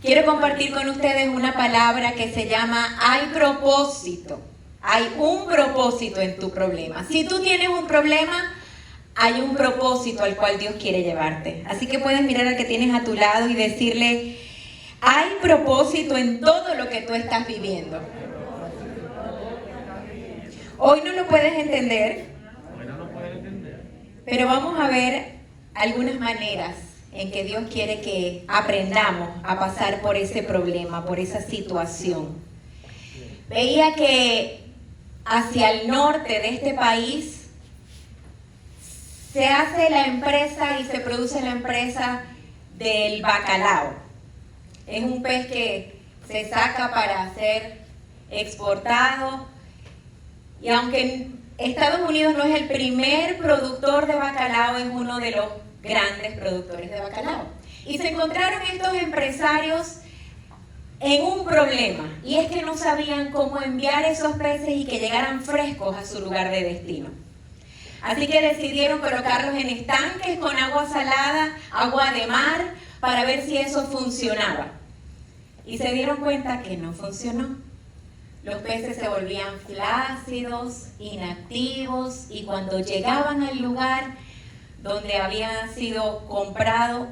Quiero compartir con ustedes una palabra que se llama hay propósito. Hay un propósito en tu problema. Si tú tienes un problema, hay un propósito al cual Dios quiere llevarte. Así que puedes mirar al que tienes a tu lado y decirle, hay propósito en todo lo que tú estás viviendo. Hoy no lo puedes entender, pero vamos a ver algunas maneras en que Dios quiere que aprendamos a pasar por ese problema, por esa situación. Veía que hacia el norte de este país se hace la empresa y se produce la empresa del bacalao. Es un pez que se saca para ser exportado y aunque Estados Unidos no es el primer productor de bacalao, es uno de los grandes productores de bacalao. Y se encontraron estos empresarios en un problema, y es que no sabían cómo enviar esos peces y que llegaran frescos a su lugar de destino. Así que decidieron colocarlos en estanques con agua salada, agua de mar, para ver si eso funcionaba. Y se dieron cuenta que no funcionó. Los peces se volvían flácidos, inactivos, y cuando llegaban al lugar donde habían sido comprados,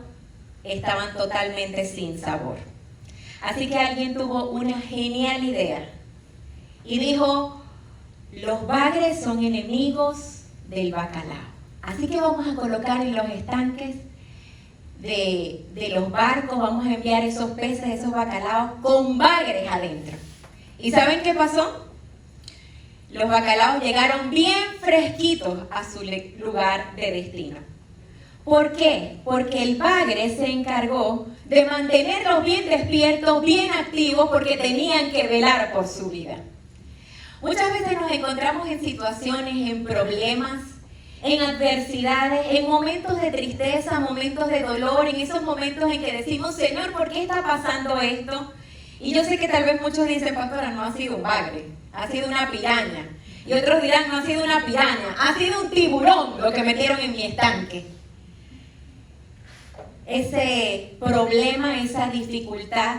estaban totalmente sin sabor. Así que alguien tuvo una genial idea y dijo, los bagres son enemigos del bacalao. Así que vamos a colocar en los estanques de los barcos, vamos a enviar esos peces, esos bacalaos con bagres adentro. ¿Y saben qué pasó? Los bacalaos llegaron bien fresquitos a su lugar de destino. ¿Por qué? Porque el bagre se encargó de mantenerlos bien despiertos, bien activos, porque tenían que velar por su vida. Muchas veces nos encontramos en situaciones, en problemas, en adversidades, en momentos de tristeza, momentos de dolor, en esos momentos en que decimos, Señor, ¿por qué está pasando esto? Y yo sé que tal vez muchos dicen, pastora, no ha sido un bagre, ha sido una piraña. Y otros dirán, no ha sido una piraña, ha sido un tiburón lo que metieron en mi estanque. Ese problema, esa dificultad,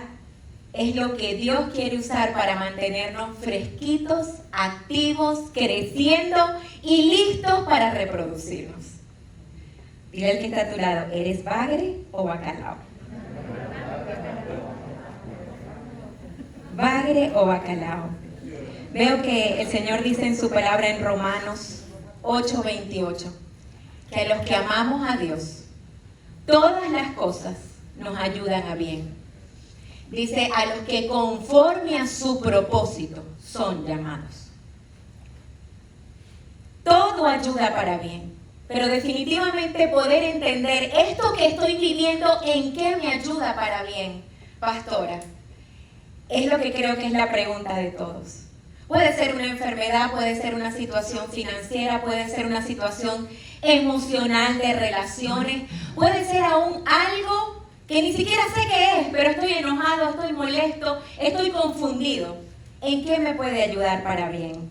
es lo que Dios quiere usar para mantenernos fresquitos, activos, creciendo y listos para reproducirnos. Dile al que está a tu lado, ¿eres bagre o bacalao? Bagre o bacalao. Veo que el Señor dice en su palabra en Romanos 8:28, que a los que amamos a Dios, todas las cosas nos ayudan a bien. Dice, a los que conforme a su propósito son llamados. Todo ayuda para bien, pero definitivamente poder entender esto que estoy viviendo, ¿en qué me ayuda para bien, pastora? Es lo que creo que es la pregunta de todos. Puede ser una enfermedad, puede ser una situación financiera, puede ser una situación emocional de relaciones, puede ser aún algo que ni siquiera sé qué es, pero estoy enojado, estoy molesto, estoy confundido. ¿En qué me puede ayudar para bien?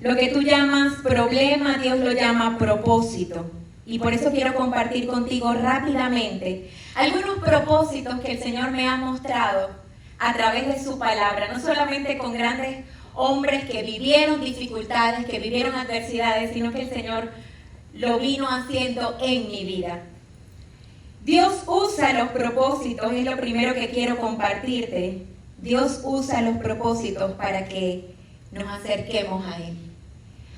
Lo que tú llamas problema, Dios lo llama propósito. Y por eso quiero compartir contigo rápidamente algunos propósitos que el Señor me ha mostrado a través de su palabra, no solamente con grandes hombres que vivieron dificultades, que vivieron adversidades, sino que el Señor lo vino haciendo en mi vida. Dios usa los propósitos, es lo primero que quiero compartirte. Dios usa los propósitos para que nos acerquemos a Él,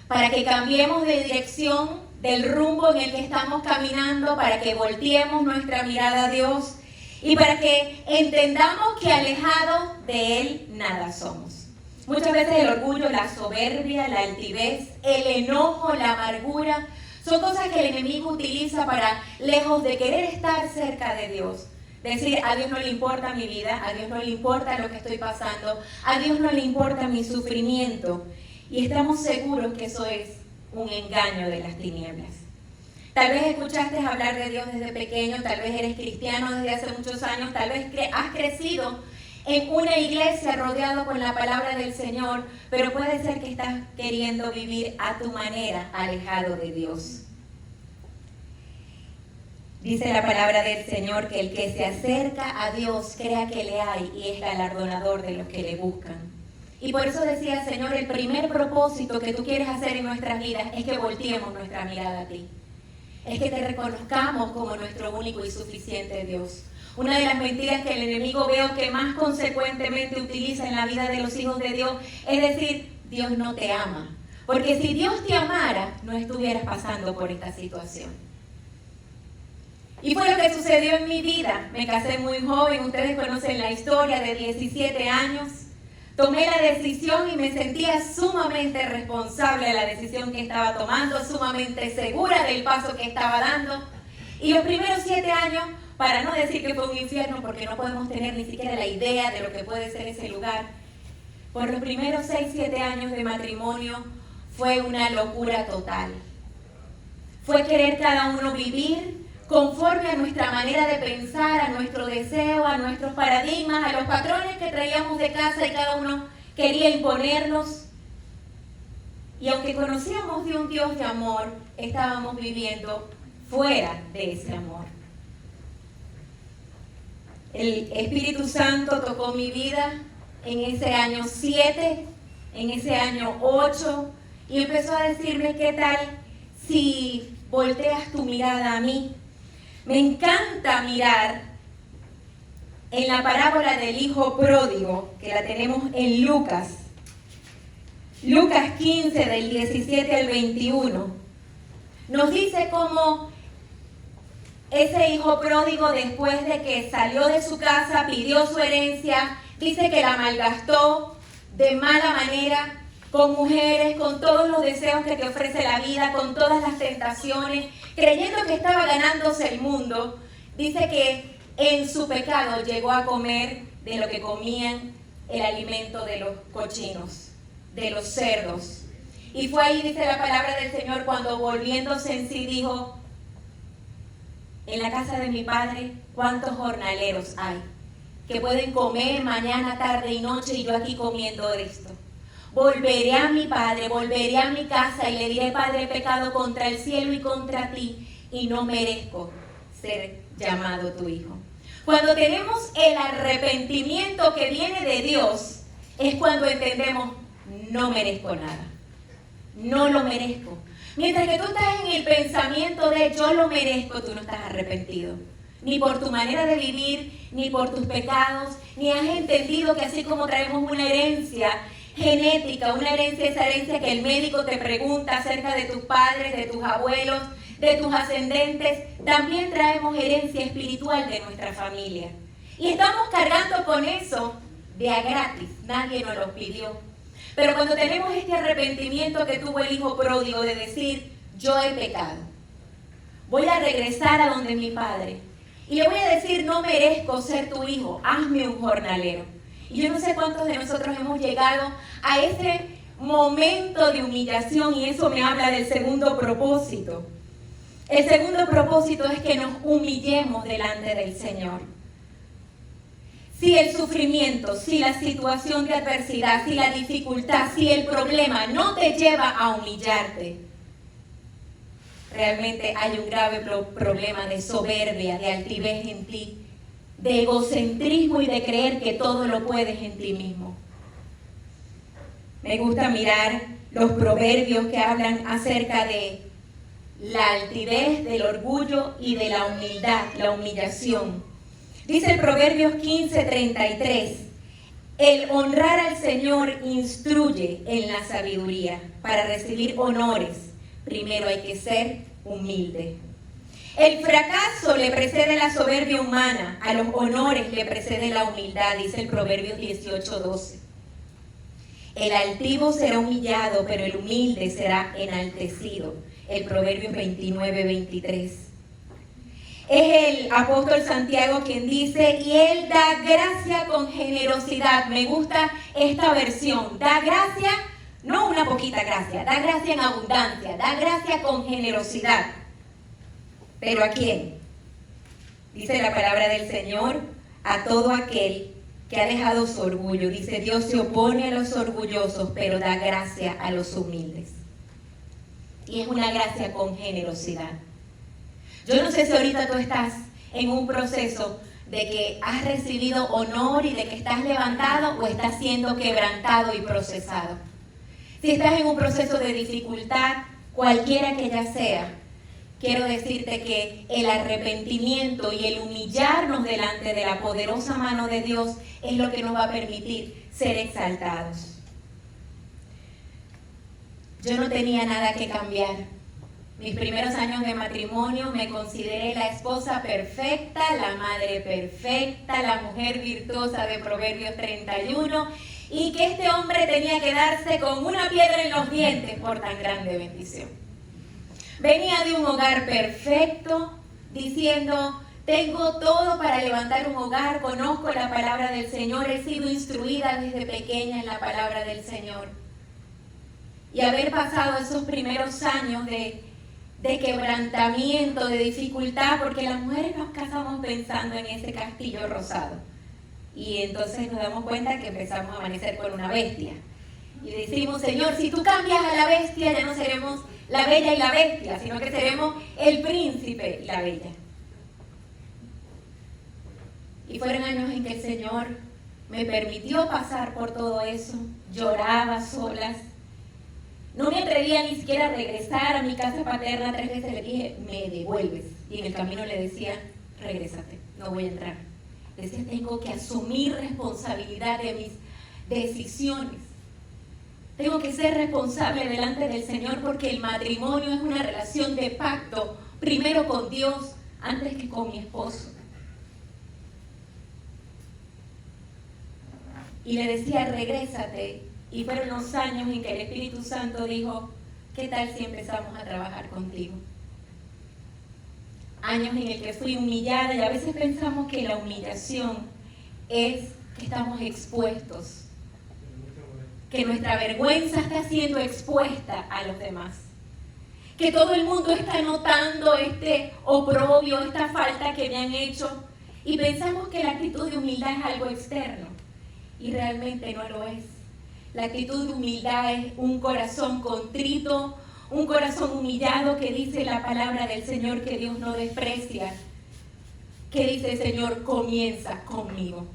para que cambiemos de dirección del rumbo en el que estamos caminando, para que volteemos nuestra mirada a Dios y para que entendamos que alejados de Él nada somos. Muchas veces el orgullo, la soberbia, la altivez, el enojo, la amargura, son cosas que el enemigo utiliza para, lejos de querer estar cerca de Dios, decir, a Dios no le importa mi vida, a Dios no le importa lo que estoy pasando, a Dios no le importa mi sufrimiento. Y estamos seguros que eso es un engaño de las tinieblas. Tal vez escuchaste hablar de Dios desde pequeño, tal vez eres cristiano desde hace muchos años, tal vez has crecido en una iglesia rodeado con la palabra del Señor, pero puede ser que estás queriendo vivir a tu manera, alejado de Dios. Dice la palabra del Señor que el que se acerca a Dios crea que le hay y es galardonador de los que le buscan. Y por eso decía el Señor, el primer propósito que tú quieres hacer en nuestras vidas es que volteemos nuestra mirada a ti. Es que te reconozcamos como nuestro único y suficiente Dios. Una de las mentiras que el enemigo veo que más consecuentemente utiliza en la vida de los hijos de Dios es decir, Dios no te ama. Porque si Dios te amara, no estuvieras pasando por esta situación. Y fue lo que sucedió en mi vida. Me casé muy joven, ustedes conocen la historia, de 17 años. Tomé la decisión y me sentía sumamente responsable de la decisión que estaba tomando, sumamente segura del paso que estaba dando. Y los primeros 7 años, para no decir que fue un infierno, porque no podemos tener ni siquiera la idea de lo que puede ser ese lugar, por los primeros 6, 7 años de matrimonio fue una locura total. Fue querer cada uno vivir conforme a nuestra manera de pensar, a nuestro deseo, a nuestros paradigmas, a los patrones que traíamos de casa y cada uno quería imponernos. Y aunque conocíamos de un Dios de amor, estábamos viviendo fuera de ese amor. El Espíritu Santo tocó mi vida en ese año 7, en ese año 8, y empezó a decirme, ¿qué tal si volteas tu mirada a mí? Me encanta mirar en la parábola del hijo pródigo, que la tenemos en Lucas 15, del 17 al 21. Nos dice cómo ese hijo pródigo, después de que salió de su casa, pidió su herencia, dice que la malgastó de mala manera, con mujeres, con todos los deseos que te ofrece la vida, con todas las tentaciones, creyendo que estaba ganándose el mundo. Dice que en su pecado llegó a comer de lo que comían el alimento de los cochinos, de los cerdos. Y fue ahí, dice la palabra del Señor, cuando volviéndose en sí dijo, en la casa de mi padre, ¿cuántos jornaleros hay que pueden comer mañana, tarde y noche y yo aquí comiendo esto? Volveré a mi padre, volveré a mi casa y le diré, Padre, he pecado contra el cielo y contra ti y no merezco ser llamado tu hijo. Cuando tenemos el arrepentimiento que viene de Dios, es cuando entendemos, no merezco nada, no lo merezco. Mientras que tú estás en el pensamiento de yo lo merezco, tú no estás arrepentido. Ni por tu manera de vivir, ni por tus pecados, ni has entendido que así como traemos una herencia genética, una herencia, esa herencia que el médico te pregunta acerca de tus padres, de tus abuelos, de tus ascendentes, también traemos herencia espiritual de nuestra familia. Y estamos cargando con eso de a gratis, nadie nos lo pidió. Pero cuando tenemos este arrepentimiento que tuvo el hijo pródigo de decir, yo he pecado, voy a regresar a donde mi padre y le voy a decir, no merezco ser tu hijo, hazme un jornalero. Y yo no sé cuántos de nosotros hemos llegado a ese momento de humillación, y eso me habla del segundo propósito. El segundo propósito es que nos humillemos delante del Señor. Si el sufrimiento, si la situación de adversidad, si la dificultad, si el problema no te lleva a humillarte, realmente hay un grave problema de soberbia, de altivez en ti, de egocentrismo y de creer que todo lo puedes en ti mismo. Me gusta mirar los proverbios que hablan acerca de la altivez, del orgullo y de la humildad, la humillación. Dice el Proverbios 15:33, el honrar al Señor instruye en la sabiduría. Para recibir honores, primero hay que ser humilde. El fracaso le precede la soberbia humana, a los honores le precede la humildad, dice el Proverbios 18:12. El altivo será humillado, pero el humilde será enaltecido. El Proverbios 29:23. Es el apóstol Santiago quien dice, y él da gracia con generosidad. Me gusta esta versión, da gracia, no una poquita gracia, da gracia en abundancia, da gracia con generosidad. ¿Pero a quién? Dice la palabra del Señor, a todo aquel que ha dejado su orgullo. Dice, Dios se opone a los orgullosos, pero da gracia a los humildes. Y es una gracia con generosidad. Yo no sé si ahorita tú estás en un proceso de que has recibido honor y de que estás levantado o estás siendo quebrantado y procesado. Si estás en un proceso de dificultad, cualquiera que ya sea, quiero decirte que el arrepentimiento y el humillarnos delante de la poderosa mano de Dios es lo que nos va a permitir ser exaltados. Yo no tenía nada que cambiar. Mis primeros años de matrimonio me consideré la esposa perfecta, la madre perfecta, la mujer virtuosa de Proverbios 31, y que este hombre tenía que darse con una piedra en los dientes por tan grande bendición. Venía de un hogar perfecto, diciendo, tengo todo para levantar un hogar, conozco la palabra del Señor, he sido instruida desde pequeña en la palabra del Señor. Y haber pasado esos primeros años de quebrantamiento, de dificultad, porque las mujeres nos casamos pensando en ese castillo rosado. Y entonces nos damos cuenta que empezamos a amanecer con una bestia. Y decimos, Señor, si tú cambias a la bestia, ya no seremos la bella y la bestia, sino que seremos el príncipe y la bella. Y fueron años en que el Señor me permitió pasar por todo eso. Lloraba solas. No me atrevía ni siquiera a regresar a mi casa paterna. 3 veces le dije, me devuelves. Y en el camino le decía, regrésate, no voy a entrar. Decía, tengo que asumir responsabilidad de mis decisiones. Tengo que ser responsable delante del Señor porque el matrimonio es una relación de pacto, primero con Dios, antes que con mi esposo. Y le decía, regrésate. Y fueron los años en que el Espíritu Santo dijo, ¿qué tal si empezamos a trabajar contigo? Años en el que fui humillada y a veces pensamos que la humillación es que estamos expuestos, que nuestra vergüenza está siendo expuesta a los demás, que todo el mundo está notando este oprobio, esta falta que me han hecho y pensamos que la actitud de humildad es algo externo y realmente no lo es. La actitud de humildad es un corazón contrito, un corazón humillado que dice la palabra del Señor que Dios no desprecia. Que dice, Señor, comienza conmigo.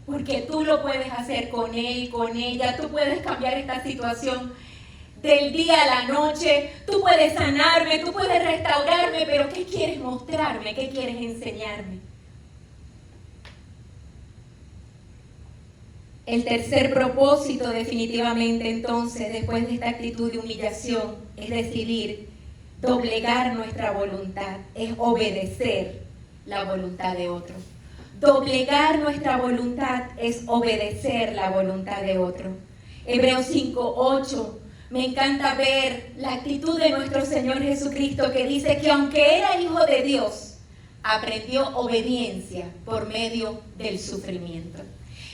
Porque tú lo puedes hacer con él, con ella. Tú puedes cambiar esta situación del día a la noche. Tú puedes sanarme, tú puedes restaurarme. Pero ¿qué quieres mostrarme? ¿Qué quieres enseñarme? El tercer propósito definitivamente entonces, después de esta actitud de humillación, es decidir doblegar nuestra voluntad, es obedecer la voluntad de otro. Doblegar nuestra voluntad es obedecer la voluntad de otro. Hebreos 5:8, me encanta ver la actitud de nuestro Señor Jesucristo que dice que aunque era hijo de Dios, aprendió obediencia por medio del sufrimiento.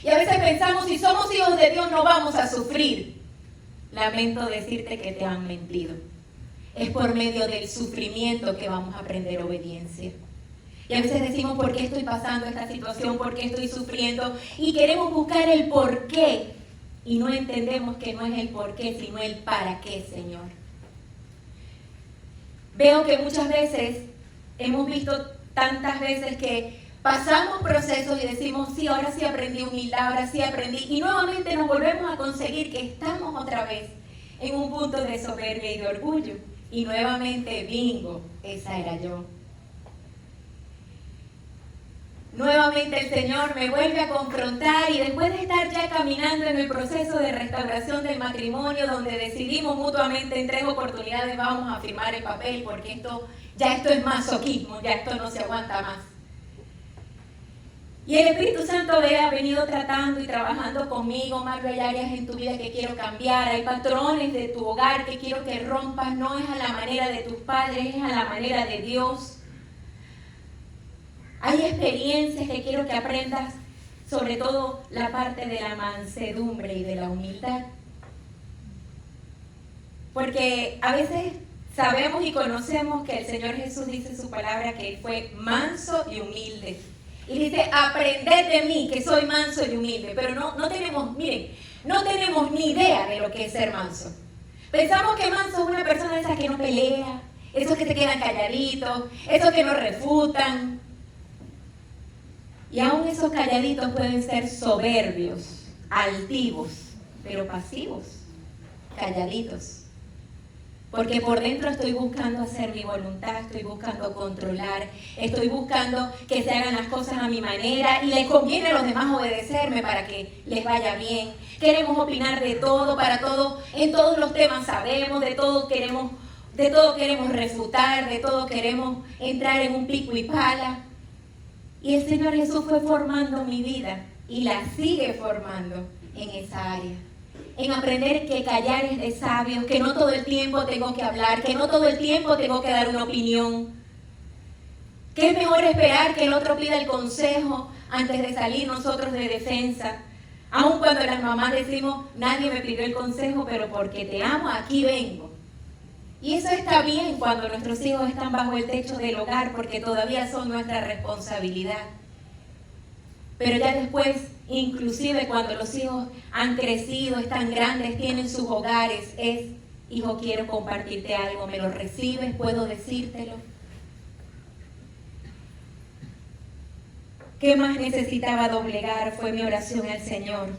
Y a veces pensamos, si somos hijos de Dios no vamos a sufrir. Lamento decirte que te han mentido. Es por medio del sufrimiento que vamos a aprender obediencia. Y a veces decimos, ¿por qué estoy pasando esta situación? ¿Por qué estoy sufriendo? Y queremos buscar el por qué. Y no entendemos que no es el por qué, sino el para qué, Señor. Veo que muchas veces, hemos visto tantas veces que pasamos procesos y decimos, sí, ahora sí aprendí humildad, ahora sí aprendí. Y nuevamente nos volvemos a conseguir que estamos otra vez en un punto de soberbia y de orgullo. Y nuevamente, bingo, esa era yo. Nuevamente el Señor me vuelve a confrontar y después de estar ya caminando en el proceso de restauración del matrimonio, donde decidimos mutuamente en 3 oportunidades vamos a firmar el papel porque esto es masoquismo, ya esto no se aguanta más. Y el Espíritu Santo ha venido tratando y trabajando conmigo. Marlo, hay áreas en tu vida que quiero cambiar, hay patrones de tu hogar que quiero que rompas, no es a la manera de tus padres, es a la manera de Dios. Hay experiencias que quiero que aprendas, sobre todo la parte de la mansedumbre y de la humildad. Porque a veces sabemos y conocemos que el Señor Jesús dice en su palabra que Él fue manso y humilde. Y dice, aprended de mí, que soy manso y humilde. Pero no tenemos ni idea de lo que es ser manso. Pensamos que manso es una persona esa que no pelea, esos que se quedan calladitos, esos que no refutan. Y aún esos calladitos pueden ser soberbios, altivos, pero pasivos, calladitos. Porque por dentro estoy buscando hacer mi voluntad, estoy buscando controlar, estoy buscando que se hagan las cosas a mi manera y les conviene a los demás obedecerme para que les vaya bien. Queremos opinar de todo, para todo, en todos los temas sabemos, de todo queremos refutar, de todo queremos entrar en un pico y pala. Y el Señor Jesús fue formando mi vida y la sigue formando en esa área. En aprender que callar es de sabios, que no todo el tiempo tengo que hablar, que no todo el tiempo tengo que dar una opinión. Que es mejor esperar que el otro pida el consejo antes de salir nosotros de defensa. Aun cuando las mamás decimos, nadie me pidió el consejo, pero porque te amo, aquí vengo. Y eso está bien cuando nuestros hijos están bajo el techo del hogar, porque todavía son nuestra responsabilidad. Pero ya después, inclusive cuando los hijos han crecido, están grandes, tienen sus hogares, es, hijo, quiero compartirte algo, ¿me lo recibes? ¿Puedo decírtelo? ¿Qué más necesitaba doblegar? Fue mi oración al Señor.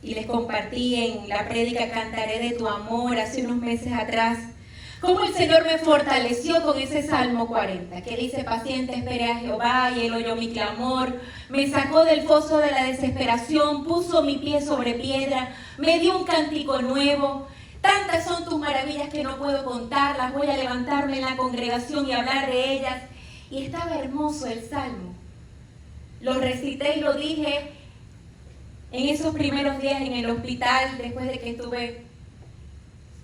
Y les compartí en la prédica Cantaré de tu amor hace unos meses atrás, cómo el Señor me fortaleció con ese Salmo 40, que dice, paciente esperé a Jehová y Él oyó mi clamor, me sacó del foso de la desesperación, puso mi pie sobre piedra, me dio un cántico nuevo. Tantas son tus maravillas que no puedo contarlas, voy a levantarme en la congregación y hablar de ellas. Y estaba hermoso el Salmo. Lo recité y lo dije en esos primeros días en el hospital, después de que estuve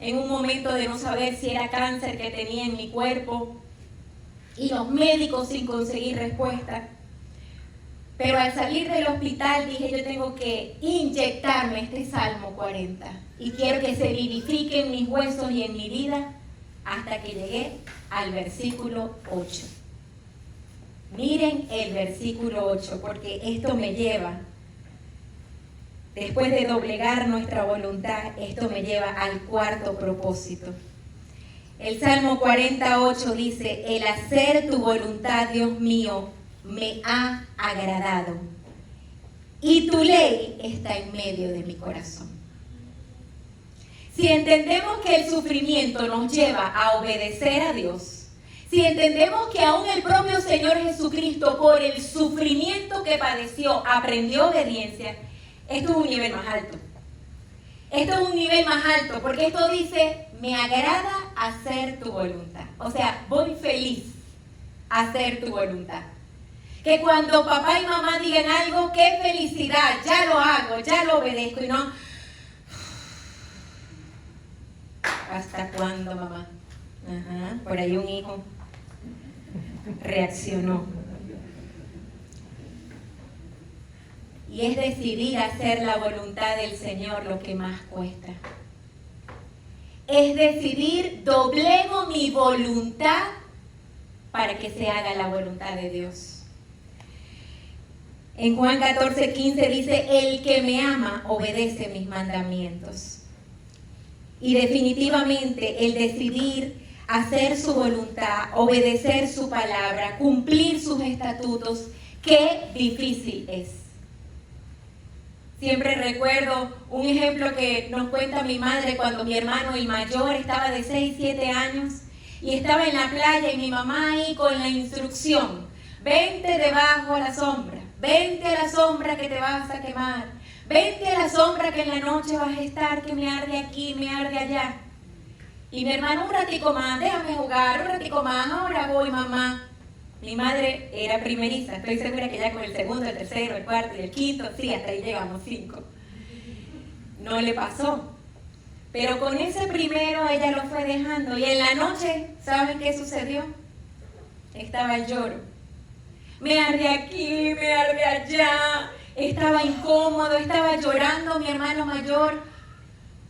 en un momento de no saber si era cáncer que tenía en mi cuerpo y los médicos sin conseguir respuesta. Pero al salir del hospital dije, yo tengo que inyectarme este Salmo 40 y quiero que se vivifique en mis huesos y en mi vida hasta que llegué al versículo 8. Miren el versículo 8, porque esto me lleva, después de doblegar nuestra voluntad, esto me lleva al cuarto propósito. El Salmo 48 dice, el hacer tu voluntad, Dios mío, me ha agradado, y tu ley está en medio de mi corazón. Si entendemos que el sufrimiento nos lleva a obedecer a Dios, si entendemos que aún el propio Señor Jesucristo, por el sufrimiento que padeció, aprendió obediencia, esto es un nivel más alto. Esto es un nivel más alto, porque esto dice, me agrada hacer tu voluntad. O sea, voy feliz a hacer tu voluntad. Que cuando papá y mamá digan algo, qué felicidad, ya lo hago, ya lo obedezco. Y no, ¿hasta cuándo, mamá? Ajá, por ahí un hijo reaccionó. Y es decidir hacer la voluntad del Señor lo que más cuesta. Es decidir, doblego mi voluntad para que se haga la voluntad de Dios. En Juan 14:15 dice, el que me ama obedece mis mandamientos. Y definitivamente el decidir hacer su voluntad, obedecer su palabra, cumplir sus estatutos, qué difícil es. Siempre recuerdo un ejemplo que nos cuenta mi madre cuando mi hermano, el mayor, estaba de 6, 7 años y estaba en la playa y mi mamá ahí con la instrucción, vente debajo a la sombra, vente a la sombra que te vas a quemar, vente a la sombra que en la noche vas a estar, que me arde aquí, me arde allá. Y mi hermano, un ratico más, déjame jugar, un ratico más, ahora voy, mamá. Mi madre era primeriza, estoy segura que ya con el segundo, el tercero, el cuarto y el quinto, sí, hasta ahí llegamos 5. No le pasó. Pero con ese primero ella lo fue dejando y en la noche, ¿saben qué sucedió? Estaba el lloro. Me arde aquí, me arde allá, estaba incómodo, estaba llorando mi hermano mayor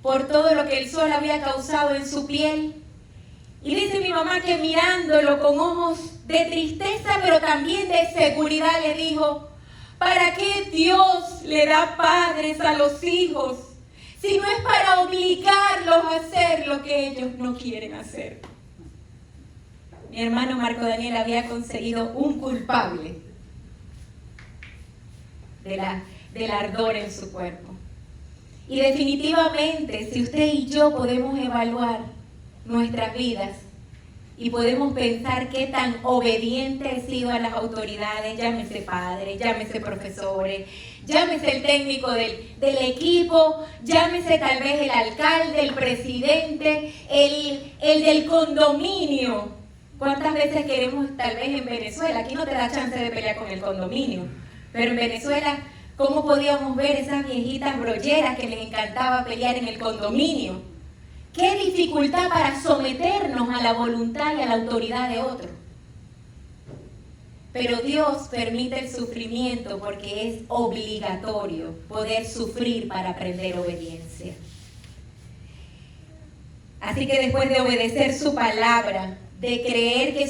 por todo lo que el sol había causado en su piel. Y dice mi mamá que mirándolo con ojos de tristeza, pero también de seguridad, le dijo, ¿para qué Dios le da padres a los hijos si no es para obligarlos a hacer lo que ellos no quieren hacer? mi hermano Marco Daniel había conseguido un culpable del ardor en su cuerpo. Y definitivamente, si usted y yo podemos evaluar nuestras vidas y podemos pensar qué tan obediente he sido a las autoridades, llámese padres, llámese profesores, llámese el técnico del equipo, llámese tal vez el alcalde, el presidente, el del condominio. ¿Cuántas veces queremos, tal vez en Venezuela, aquí no te da chance de pelear con el condominio, pero en Venezuela, ¿cómo podíamos ver esas viejitas brolleras que les encantaba pelear en el condominio? ¡Qué dificultad para someternos a la voluntad y a la autoridad de otro! Pero Dios permite el sufrimiento porque es obligatorio poder sufrir para aprender obediencia. Así que después de obedecer su palabra, de creer que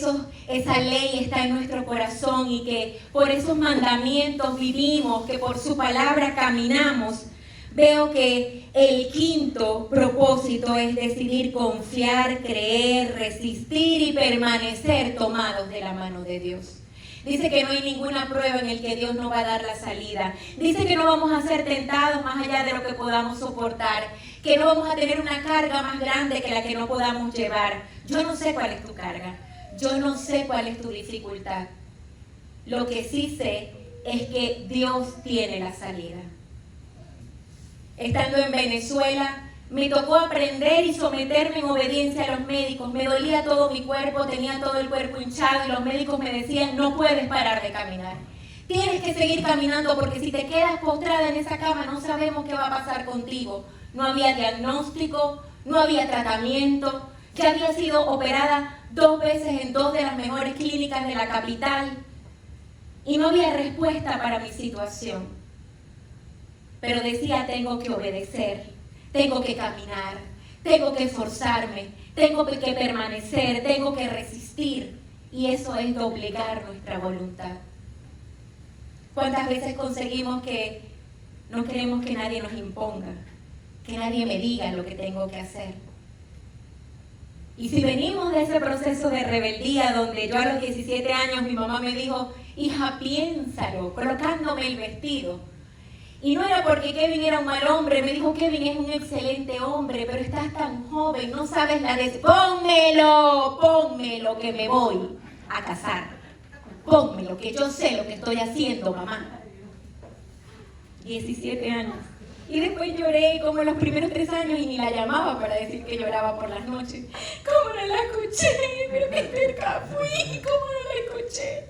esa ley está en nuestro corazón y que por esos mandamientos vivimos, que por su palabra caminamos, veo que el quinto propósito es decidir confiar, creer, resistir y permanecer tomados de la mano de Dios. Dice que no hay ninguna prueba en la que Dios no va a dar la salida. Dice que no vamos a ser tentados más allá de lo que podamos soportar, que no vamos a tener una carga más grande que la que no podamos llevar. Yo no sé cuál es tu carga, yo no sé cuál es tu dificultad. Lo que sí sé es que Dios tiene la salida. Estando en Venezuela, me tocó aprender y someterme en obediencia a los médicos. Me dolía todo mi cuerpo, tenía todo el cuerpo hinchado y los médicos me decían, no puedes parar de caminar. Tienes que seguir caminando porque si te quedas postrada en esa cama no sabemos qué va a pasar contigo. No había diagnóstico, no había tratamiento. Ya había sido operada 2 veces en 2 de las mejores clínicas de la capital y no había respuesta para mi situación. Pero decía, tengo que obedecer, tengo que caminar, tengo que esforzarme, tengo que permanecer, tengo que resistir. Y eso es doblegar nuestra voluntad. ¿Cuántas veces conseguimos que no queremos que nadie nos imponga, que nadie me diga lo que tengo que hacer? Y si venimos de ese proceso de rebeldía donde yo a los 17 años mi mamá me dijo, hija, piénsalo, colocándome el vestido. Y no era porque Kevin era un mal hombre, me dijo, Kevin es un excelente hombre, pero estás tan joven, no sabes la de... Pónmelo, que me voy a casar. Pónmelo, que yo sé lo que estoy haciendo, mamá. 17 años. Y después lloré como los primeros 3 años y ni la llamaba para decir que lloraba por las noches. ¿Cómo no la escuché? Pero qué cerca fui, ¿cómo no la escuché?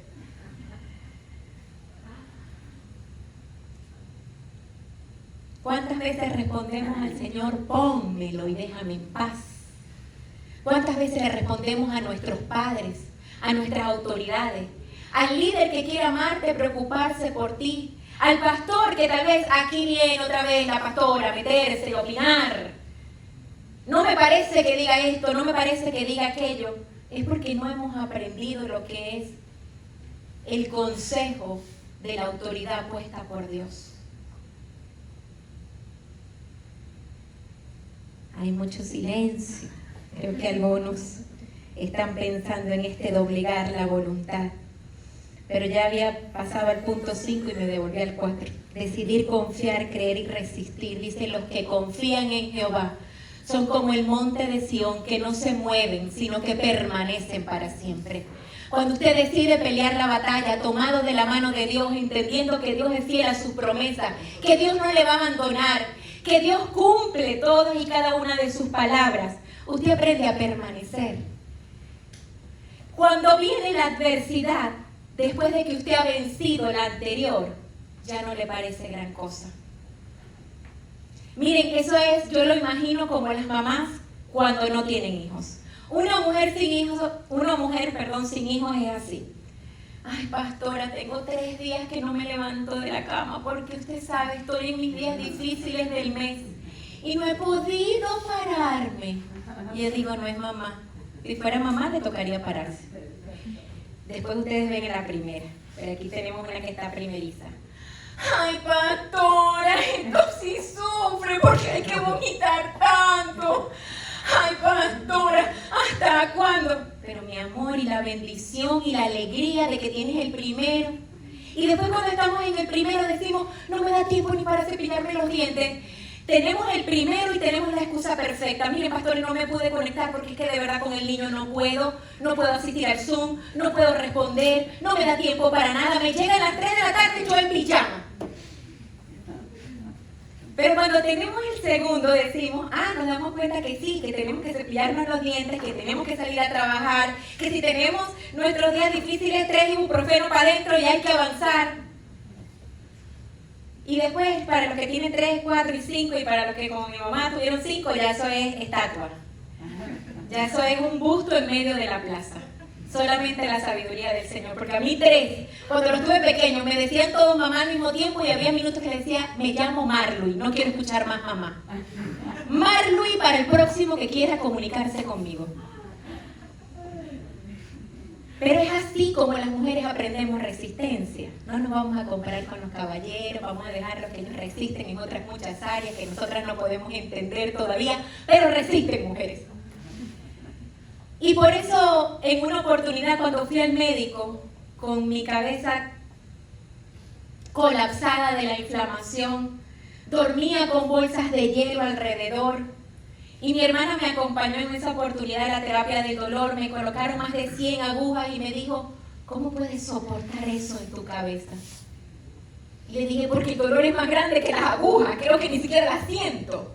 ¿Cuántas veces respondemos al Señor, pónmelo y déjame en paz? ¿Cuántas veces le respondemos a nuestros padres, a nuestras autoridades, al líder que quiere amarte, preocuparse por ti? Al pastor que tal vez aquí viene otra vez la pastora a meterse, a opinar. No me parece que diga esto, no me parece que diga aquello. Es porque no hemos aprendido lo que es el consejo de la autoridad puesta por Dios. Hay mucho silencio. Creo que algunos están pensando en doblegar la voluntad. Pero ya había pasado al punto 5 y me devolví al 4. Decidir confiar, creer y resistir. Dice, los que confían en Jehová son como el monte de Sión, que no se mueven, sino que permanecen para siempre. Cuando usted decide pelear la batalla, tomado de la mano de Dios, entendiendo que Dios es fiel a sus promesas, que Dios no le va a abandonar, que Dios cumple todas y cada una de sus palabras, usted aprende a permanecer. Cuando viene la adversidad, después de que usted ha vencido la anterior, ya no le parece gran cosa. Miren, eso es, yo lo imagino como las mamás cuando no tienen hijos. Una mujer sin hijos es así. Ay, pastora, tengo 3 días que no me levanto de la cama porque usted sabe, estoy en mis días difíciles del mes y no he podido pararme. Y yo digo, no es mamá. Si fuera mamá, le tocaría pararse. Después ustedes ven a la primera, pero aquí tenemos una que está primeriza. Ay, pastora, esto sí sufre porque hay que vomitar tanto. Ay, pastora, ¿hasta cuándo? pero mi amor y la bendición y la alegría de que tienes el primero. Y después cuando estamos en el primero decimos, no me da tiempo ni para cepillarme los dientes. Tenemos el primero y tenemos la excusa perfecta. Miren, pastores, no me pude conectar porque es que de verdad con el niño no puedo asistir al Zoom, no puedo responder, no me da tiempo para nada. Me llega a las 3 de la tarde y yo en pijama. Pero cuando tenemos el segundo decimos, nos damos cuenta que sí, que tenemos que cepillarnos los dientes, que tenemos que salir a trabajar, que si tenemos nuestros días difíciles, 3 ibuprofeno para adentro y hay que avanzar. Y después, para los que tienen 3, 4 y 5, y para los que como mi mamá tuvieron 5, ya eso es estatua. Ya eso es un busto en medio de la plaza. Solamente la sabiduría del Señor. Porque a mí 3, cuando los tuve pequeños, me decían todos mamá al mismo tiempo y había minutos que decía, me llamo Marluy, no quiero escuchar más mamá. Marluy para el próximo que quiera comunicarse conmigo. Pero es así como las mujeres aprendemos resistencia. No nos vamos a comparar con los caballeros, vamos a dejarlos que ellos resisten en otras muchas áreas que nosotras no podemos entender todavía, pero resisten, mujeres. Y por eso, en una oportunidad cuando fui al médico, con mi cabeza colapsada de la inflamación, dormía con bolsas de hielo alrededor, y mi hermana me acompañó en esa oportunidad de la terapia del dolor, me colocaron más de 100 agujas y me dijo, ¿cómo puedes soportar eso en tu cabeza? Y le dije, porque el dolor es más grande que las agujas, creo que ni siquiera las siento.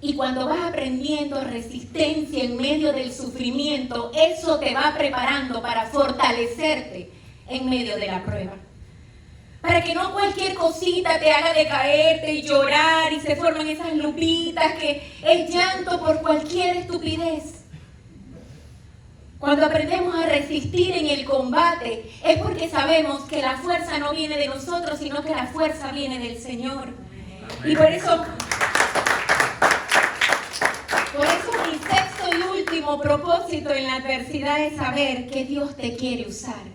Y cuando vas aprendiendo resistencia en medio del sufrimiento, eso te va preparando para fortalecerte en medio de la prueba. Para que no cualquier cosita te haga decaerte y llorar y se forman esas lupitas, que el llanto por cualquier estupidez. Cuando aprendemos a resistir en el combate es porque sabemos que la fuerza no viene de nosotros, sino que la fuerza viene del Señor. Y por eso mi sexto y último propósito en la adversidad es saber que Dios te quiere usar.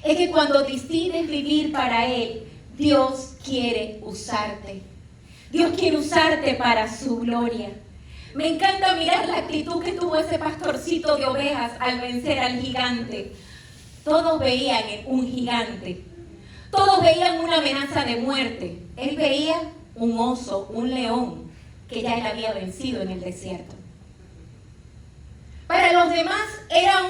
Es que cuando decides vivir para Él, Dios quiere usarte. Dios quiere usarte para su gloria. Me encanta mirar la actitud que tuvo ese pastorcito de ovejas al vencer al gigante. Todos veían un gigante. Todos veían una amenaza de muerte. Él veía un oso, un león, que ya él había vencido en el desierto. Para los demás era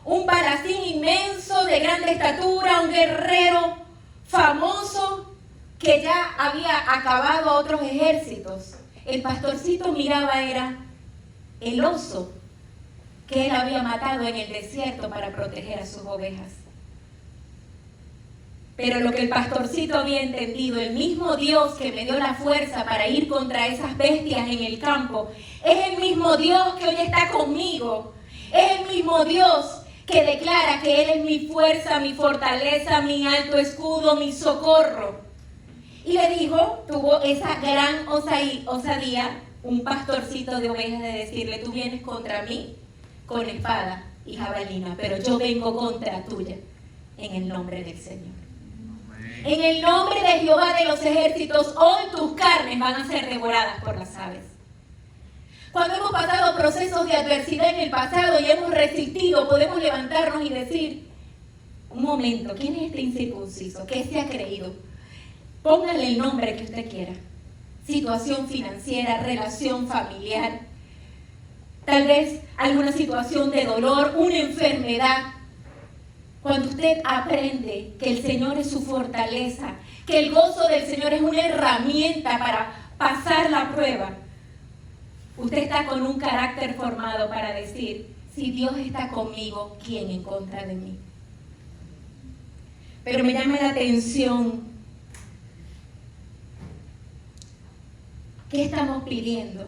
un palacín inmenso de grande estatura, un guerrero famoso que ya había acabado a otros ejércitos. El pastorcito miraba era el oso que él había matado en el desierto para proteger a sus ovejas. Pero lo que el pastorcito había entendido, el mismo Dios que me dio la fuerza para ir contra esas bestias en el campo, es el mismo Dios que hoy está conmigo. Es el mismo Dios que declara que Él es mi fuerza, mi fortaleza, mi alto escudo, mi socorro. Y le dijo, tuvo esa gran osadía, un pastorcito de ovejas, de decirle, tú vienes contra mí con espada y jabalina, pero yo vengo contra tuya en el nombre del Señor. En el nombre de Jehová de los ejércitos, hoy tus carnes van a ser devoradas por las aves. Cuando hemos pasado procesos de adversidad en el pasado y hemos resistido, podemos levantarnos y decir, un momento, ¿quién es este incircunciso? ¿Qué se ha creído? Póngale el nombre que usted quiera. Situación financiera, relación familiar, tal vez alguna situación de dolor, una enfermedad. Cuando usted aprende que el Señor es su fortaleza, que el gozo del Señor es una herramienta para pasar la prueba, usted está con un carácter formado para decir, si Dios está conmigo, ¿quién en contra de mí? Pero me llama la atención, ¿qué estamos pidiendo?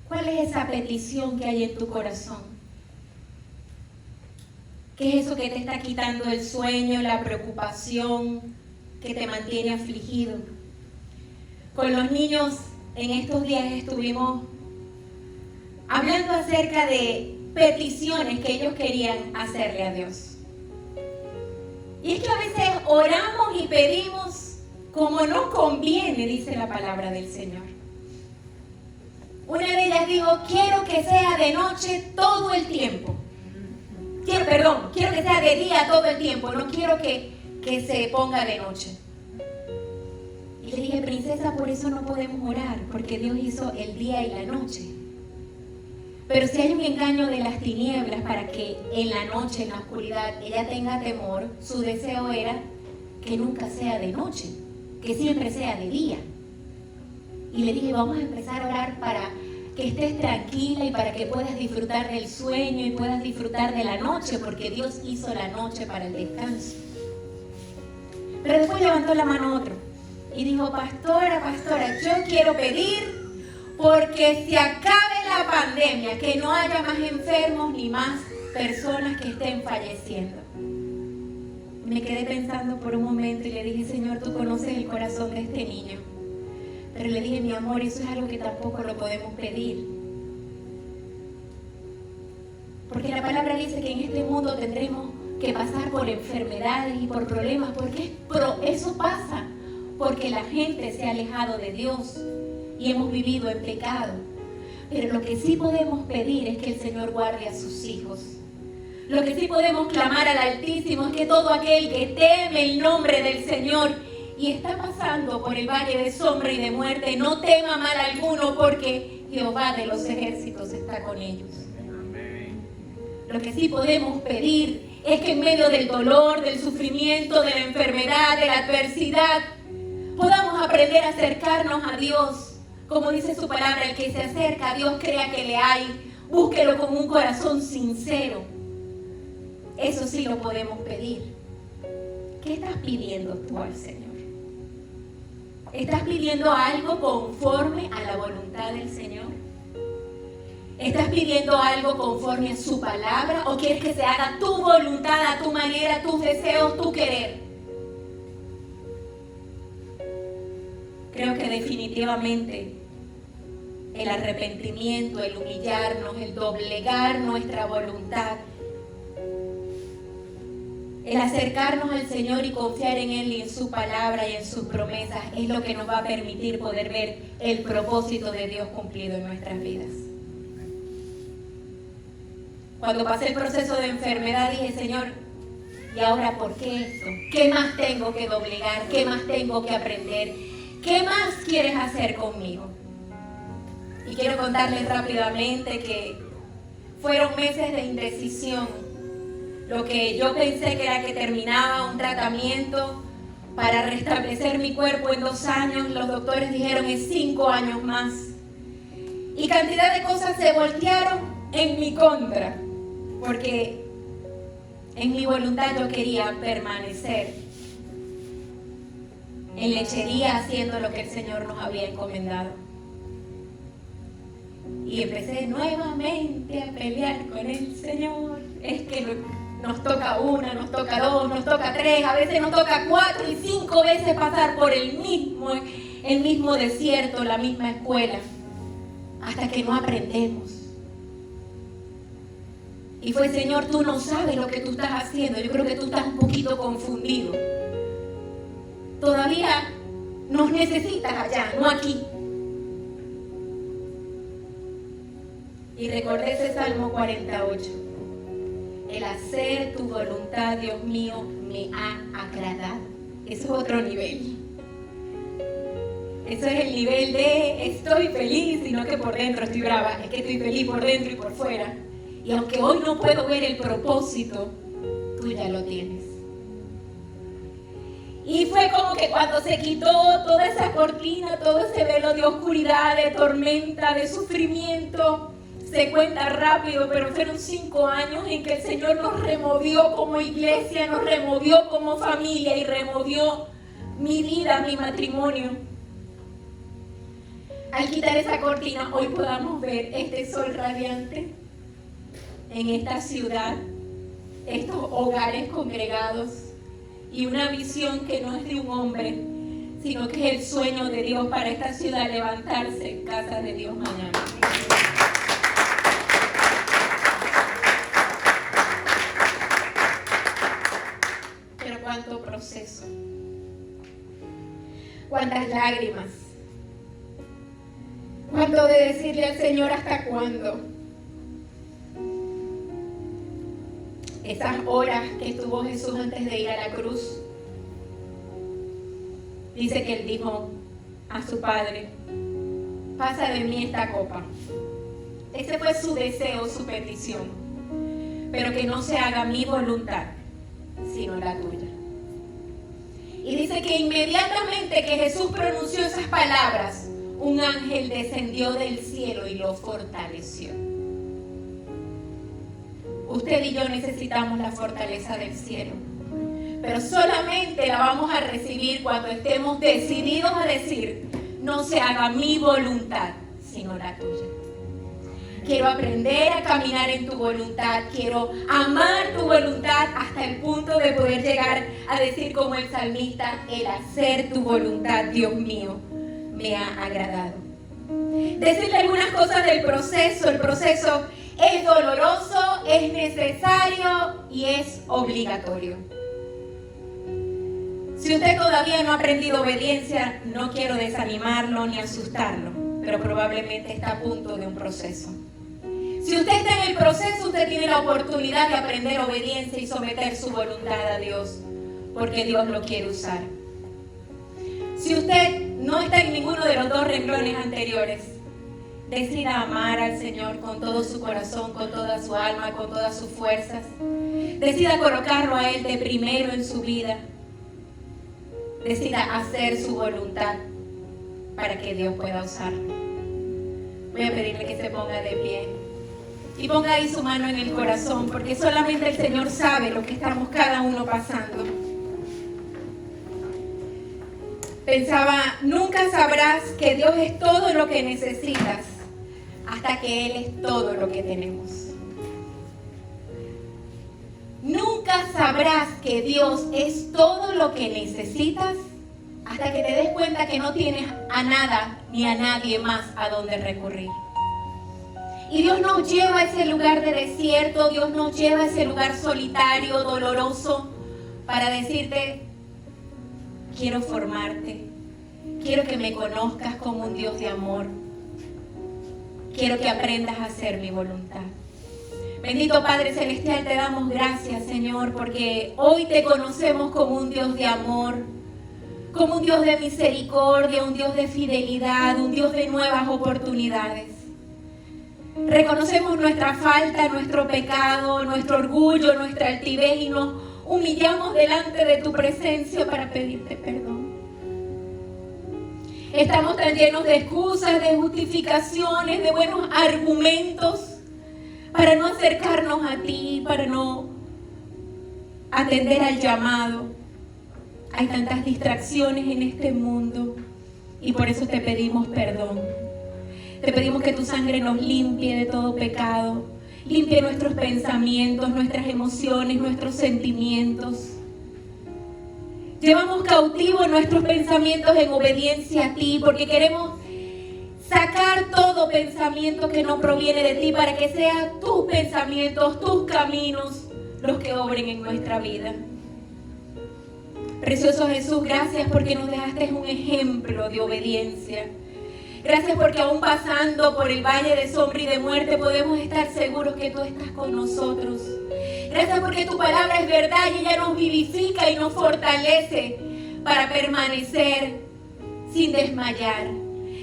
¿Cuál es esa petición que hay en tu corazón? ¿Qué es eso que te está quitando el sueño, la preocupación, que te mantiene afligido? Con los niños en estos días estuvimos hablando acerca de peticiones que ellos querían hacerle a Dios. Y es que a veces oramos y pedimos como no conviene, dice la palabra del Señor. Una de ellas dijo, quiero que sea de noche todo el tiempo. quiero que sea de día todo el tiempo, no quiero que se ponga de noche. Y le dije, princesa, por eso no podemos orar, porque Dios hizo el día y la noche. Pero si hay un engaño de las tinieblas para que en la noche, en la oscuridad, ella tenga temor, su deseo era que nunca sea de noche, que siempre sea de día. Y le dije, vamos a empezar a orar para que estés tranquila y para que puedas disfrutar del sueño y puedas disfrutar de la noche, porque Dios hizo la noche para el descanso. Pero después levantó la mano otro y dijo, pastora, yo quiero pedir porque se acabe la pandemia, que no haya más enfermos ni más personas que estén falleciendo. Me quedé pensando por un momento y le dije, Señor, tú conoces el corazón de este niño. Pero le dije, mi amor, eso es algo que tampoco lo podemos pedir. Porque la palabra dice que en este mundo tendremos que pasar por enfermedades y por problemas, porque eso pasa porque la gente se ha alejado de Dios y hemos vivido en pecado. Pero lo que sí podemos pedir es que el Señor guarde a sus hijos. Lo que sí podemos clamar al Altísimo es que todo aquel que teme el nombre del Señor y está pasando por el valle de sombra y de muerte, no tema mal alguno, porque Jehová de los ejércitos está con ellos. Lo que sí podemos pedir es que en medio del dolor, del sufrimiento, de la enfermedad, de la adversidad, podamos aprender a acercarnos a Dios. Como dice su palabra, el que se acerca a Dios crea que le hay, búsquelo con un corazón sincero. Eso sí lo podemos pedir. ¿Qué estás pidiendo tú al Señor? ¿Estás pidiendo algo conforme a la voluntad del Señor? ¿Estás pidiendo algo conforme a su palabra? ¿O quieres que se haga tu voluntad, a tu manera, tus deseos, tu querer? Creo que definitivamente el arrepentimiento, el humillarnos, el doblegar nuestra voluntad, el acercarnos al Señor y confiar en Él y en su palabra y en sus promesas es lo que nos va a permitir poder ver el propósito de Dios cumplido en nuestras vidas. Cuando pasé el proceso de enfermedad dije, Señor, ¿y ahora por qué esto? ¿Qué más tengo que doblegar? ¿Qué más tengo que aprender? ¿Qué más quieres hacer conmigo? Y quiero contarles rápidamente que fueron meses de indecisión. Lo que yo pensé que era que terminaba un tratamiento para restablecer mi cuerpo en 2 años, los doctores dijeron en 5 años más. Y cantidad de cosas se voltearon en mi contra, porque en mi voluntad yo quería permanecer en lechería haciendo lo que el Señor nos había encomendado. Y empecé nuevamente a pelear con el Señor. Es que nos toca 1, nos toca 2, nos toca 3, a veces nos toca 4 y 5 veces pasar por el mismo desierto, la misma escuela, hasta que no aprendemos. Y fue, Señor, tú no sabes lo que tú estás haciendo. Yo creo que tú estás un poquito confundido. Todavía nos necesitas allá, no aquí. Y recordé ese Salmo 48. El hacer tu voluntad, Dios mío, me ha agradado. Eso es otro nivel. Eso es el nivel de estoy feliz, y no que por dentro estoy brava. Es que estoy feliz por dentro y por fuera. Y aunque hoy no puedo ver el propósito, tú ya lo tienes. Y fue como que cuando se quitó toda esa cortina, todo ese velo de oscuridad, de tormenta, de sufrimiento, se cuenta rápido, pero fueron 5 años en que el Señor nos removió como iglesia, nos removió como familia y removió mi vida, mi matrimonio. Al quitar esa cortina, hoy podamos ver este sol radiante en esta ciudad, estos hogares congregados y una visión que no es de un hombre, sino que es el sueño de Dios para esta ciudad levantarse en casa de Dios mañana. Pero cuánto proceso, cuántas lágrimas, cuánto de decirle al Señor hasta cuándo. esas horas que estuvo Jesús antes de ir a la cruz, dice que él dijo a su Padre: pasa de mí esta copa. Ese fue su deseo, su petición. Pero que no se haga mi voluntad, sino la tuya. Y dice que inmediatamente que Jesús pronunció esas palabras, un ángel descendió del cielo y lo fortaleció. Usted y yo necesitamos la fortaleza del cielo, pero solamente la vamos a recibir cuando estemos decididos a decir: no se haga mi voluntad, sino la tuya. Quiero aprender a caminar en tu voluntad, quiero amar tu voluntad hasta el punto de poder llegar a decir como el salmista: el hacer tu voluntad, Dios mío, me ha agradado. Decirle algunas cosas del proceso. El proceso es doloroso, es necesario y es obligatorio. Si usted todavía no ha aprendido obediencia, no quiero desanimarlo ni asustarlo, pero probablemente está a punto de un proceso. Si usted está en el proceso, usted tiene la oportunidad de aprender obediencia y someter su voluntad a Dios, porque Dios lo quiere usar. Si usted no está en ninguno de los dos renglones anteriores, decida amar al Señor con todo su corazón, con toda su alma, con todas sus fuerzas. Decida colocarlo a Él de primero en su vida. Decida hacer su voluntad para que Dios pueda usarlo. Voy a pedirle que se ponga de pie y ponga ahí su mano en el corazón, porque solamente el Señor sabe lo que estamos cada uno pasando. Pensaba, nunca sabrás que Dios es todo lo que necesitas hasta que Él es todo lo que tenemos. Nunca sabrás que Dios es todo lo que necesitas hasta que te des cuenta que no tienes a nada ni a nadie más a donde recurrir. Y Dios nos lleva a ese lugar de desierto, Dios nos lleva a ese lugar solitario, doloroso, para decirte: quiero formarte, quiero que me conozcas como un Dios de amor, quiero que aprendas a hacer mi voluntad. Bendito Padre Celestial, te damos gracias, Señor, porque hoy te conocemos como un Dios de amor, como un Dios de misericordia, un Dios de fidelidad, un Dios de nuevas oportunidades. Reconocemos nuestra falta, nuestro pecado, nuestro orgullo, nuestra altivez y nos humillamos delante de tu presencia para pedirte perdón. Estamos tan llenos de excusas, de justificaciones, de buenos argumentos para no acercarnos a ti, para no atender al llamado. Hay tantas distracciones en este mundo y por eso te pedimos perdón. Te pedimos que tu sangre nos limpie de todo pecado, limpie nuestros pensamientos, nuestras emociones, nuestros sentimientos. Llevamos cautivos nuestros pensamientos en obediencia a ti, porque queremos sacar todo pensamiento que no proviene de ti para que sean tus pensamientos, tus caminos los que obren en nuestra vida. Precioso Jesús, gracias porque nos dejaste un ejemplo de obediencia. Gracias porque aún pasando por el valle de sombra y de muerte podemos estar seguros que tú estás con nosotros. Gracias porque tu palabra es verdad y ella nos vivifica y nos fortalece para permanecer sin desmayar.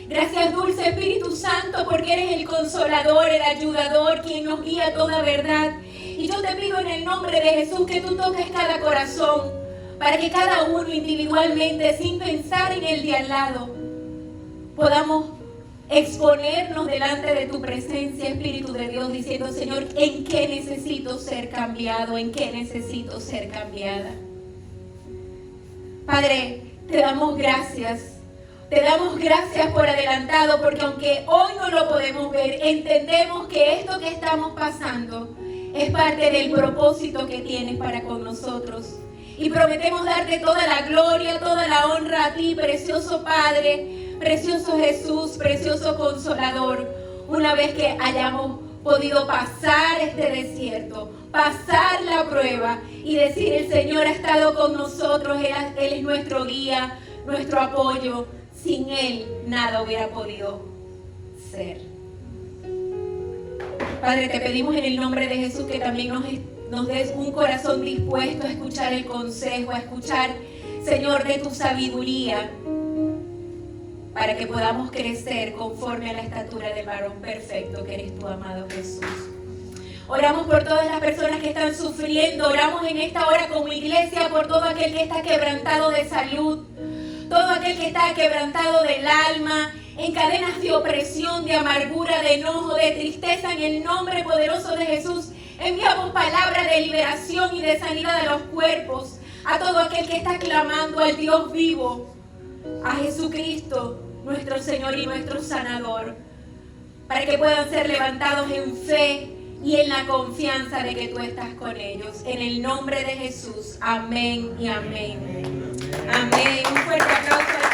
Gracias, dulce Espíritu Santo, porque eres el consolador, el ayudador, quien nos guía a toda verdad. Y yo te pido en el nombre de Jesús que tú toques cada corazón para que cada uno individualmente, sin pensar en el de al lado, podamos exponernos delante de tu presencia, Espíritu de Dios, diciendo: Señor, ¿en qué necesito ser cambiado? ¿En qué necesito ser cambiada? Padre, te damos gracias. Te damos gracias por adelantado, porque aunque hoy no lo podemos ver, entendemos que esto que estamos pasando es parte del propósito que tienes para con nosotros. Y prometemos darte toda la gloria, toda la honra a ti, precioso Padre, precioso Jesús, precioso Consolador. Una vez que hayamos podido pasar este desierto, pasar la prueba y decir: el Señor ha estado con nosotros, Él es nuestro guía, nuestro apoyo. Sin Él nada hubiera podido ser. Padre, te pedimos en el nombre de Jesús que también nos nos des un corazón dispuesto a escuchar el consejo, a escuchar, Señor, de tu sabiduría, para que podamos crecer conforme a la estatura del varón perfecto que eres tu amado Jesús. Oramos por todas las personas que están sufriendo, oramos en esta hora como iglesia por todo aquel que está quebrantado de salud, todo aquel que está quebrantado del alma, en cadenas de opresión, de amargura, de enojo, de tristeza. En el nombre poderoso de Jesús enviamos palabras de liberación y de sanidad a los cuerpos, a todo aquel que está clamando al Dios vivo, a Jesucristo, nuestro Señor y nuestro sanador, para que puedan ser levantados en fe y en la confianza de que tú estás con ellos. En el nombre de Jesús, amén y amén. Amén. Un fuerte aplauso.